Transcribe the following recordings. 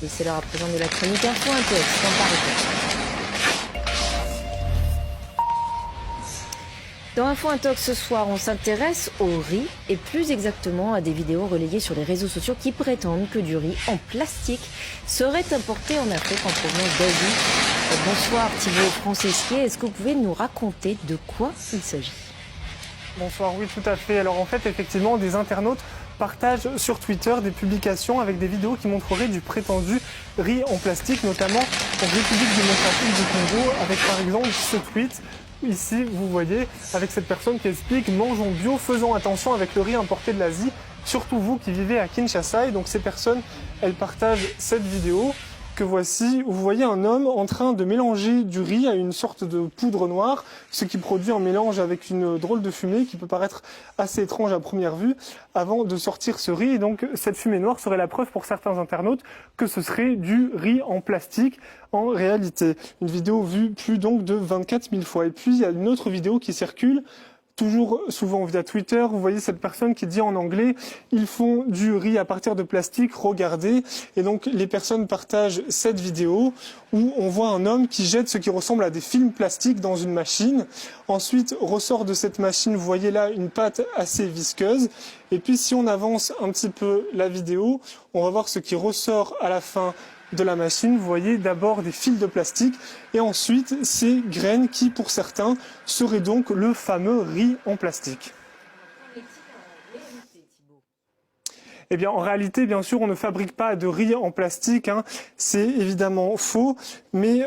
Et c'est l'heure à présent de la chronique Info Intox dans Paris. Dans Info Intox ce soir, on s'intéresse au riz et plus exactement à des vidéos relayées sur les réseaux sociaux qui prétendent que du riz en plastique serait importé en Afrique en provenance d'Asie. Bonsoir Thibaut Francesquier, est-ce que vous pouvez nous raconter de quoi il s'agit? Bonsoir, oui tout à fait. Alors en fait, effectivement, des internautes partagent sur Twitter des publications avec des vidéos qui montreraient du prétendu riz en plastique, notamment en République démocratique du Congo, avec par exemple ce tweet. Ici, vous voyez, avec cette personne qui explique « Mangeons bio, faisons attention avec le riz importé de l'Asie, surtout vous qui vivez à Kinshasa ». Et donc ces personnes, elles partagent cette vidéo que voici, où vous voyez un homme en train de mélanger du riz à une sorte de poudre noire, ce qui produit un mélange avec une drôle de fumée qui peut paraître assez étrange à première vue, avant de sortir ce riz. Et donc cette fumée noire serait la preuve pour certains internautes que ce serait du riz en plastique en réalité. Une vidéo vue plus donc de 24 000 fois. Et puis il y a une autre vidéo qui circule, toujours souvent via Twitter, vous voyez cette personne qui dit en anglais « Ils font du riz à partir de plastique, regardez ». Et donc les personnes partagent cette vidéo où on voit un homme qui jette ce qui ressemble à des films plastiques dans une machine. Ensuite ressort de cette machine, vous voyez là une pâte assez visqueuse. Et puis si on avance un petit peu la vidéo, on va voir ce qui ressort à la fin de la machine. Vous voyez d'abord des fils de plastique et ensuite ces graines qui pour certains seraient donc le fameux riz en plastique. Eh bien, en réalité, bien sûr, on ne fabrique pas de riz en plastique, hein. C'est évidemment faux. Mais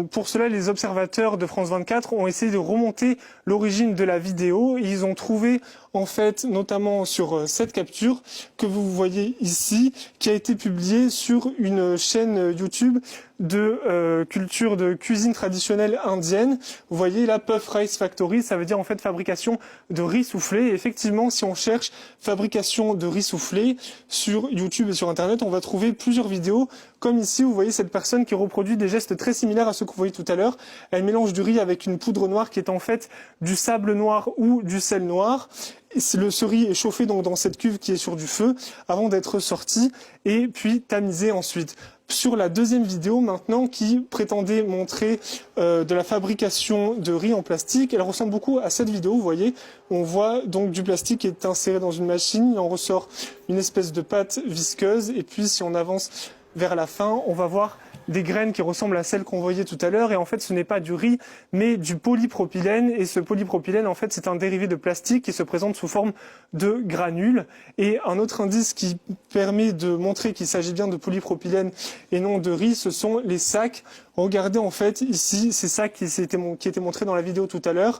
pour cela, les observateurs de France 24 ont essayé de remonter l'origine de la vidéo. Et ils ont trouvé, en fait, notamment sur cette capture que vous voyez ici, qui a été publiée sur une chaîne YouTube de culture de cuisine traditionnelle indienne. Vous voyez là, Puff Rice Factory, ça veut dire en fait fabrication de riz soufflé. Et effectivement, si on cherche fabrication de riz soufflé sur YouTube et sur Internet, on va trouver plusieurs vidéos. Comme ici, vous voyez cette personne qui reproduit des gestes très similaires à ceux que vous voyez tout à l'heure. Elle mélange du riz avec une poudre noire qui est en fait du sable noir ou du sel noir. Ce riz est chauffé donc dans cette cuve qui est sur du feu avant d'être sorti et puis tamisé ensuite. Sur la deuxième vidéo maintenant qui prétendait montrer de la fabrication de riz en plastique, elle ressemble beaucoup à cette vidéo, vous voyez. On voit donc du plastique qui est inséré dans une machine, il en ressort une espèce de pâte visqueuse et puis si on avance vers la fin, on va voir des graines qui ressemblent à celles qu'on voyait tout à l'heure. Et en fait, ce n'est pas du riz, mais du polypropylène. Et ce polypropylène, en fait, c'est un dérivé de plastique qui se présente sous forme de granules. Et un autre indice qui permet de montrer qu'il s'agit bien de polypropylène et non de riz, ce sont les sacs. Regardez en fait ici ces sacs qui étaient montrés dans la vidéo tout à l'heure,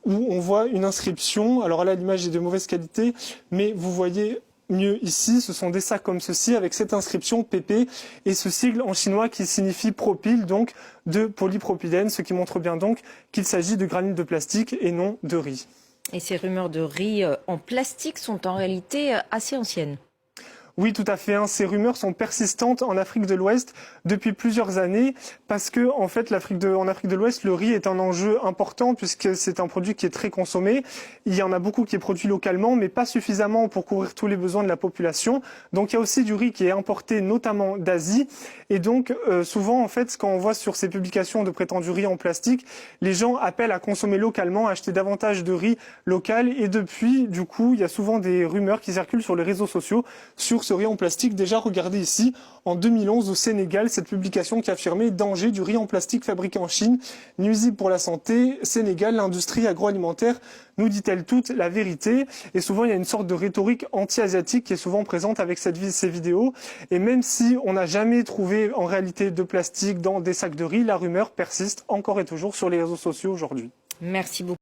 où on voit une inscription. Alors là, l'image est de mauvaise qualité, mais vous voyez mieux ici, ce sont des sacs comme ceci avec cette inscription PP et ce sigle en chinois qui signifie propyle, donc de polypropylène, ce qui montre bien donc qu'il s'agit de granules de plastique et non de riz. Et ces rumeurs de riz en plastique sont en réalité assez anciennes. Oui, tout à fait. Ces rumeurs sont persistantes en Afrique de l'Ouest depuis plusieurs années parce que, en fait, en Afrique de l'Ouest, le riz est un enjeu important puisque c'est un produit qui est très consommé. Il y en a beaucoup qui est produit localement, mais pas suffisamment pour couvrir tous les besoins de la population. Donc, il y a aussi du riz qui est importé notamment d'Asie. Et donc, souvent, en fait, quand on voit sur ces publications de prétendu riz en plastique, les gens appellent à consommer localement, à acheter davantage de riz local. Et depuis, du coup, il y a souvent des rumeurs qui circulent sur les réseaux sociaux sur ce riz en plastique. Déjà, regardez ici, en 2011 au Sénégal, cette publication qui affirmait « Danger du riz en plastique fabriqué en Chine, nuisible pour la santé, Sénégal, l'industrie agroalimentaire nous dit-elle toute la vérité ?» Et souvent, il y a une sorte de rhétorique anti-asiatique qui est souvent présente avec ces vidéos. Et même si on n'a jamais trouvé en réalité de plastique dans des sacs de riz, la rumeur persiste encore et toujours sur les réseaux sociaux aujourd'hui. Merci beaucoup.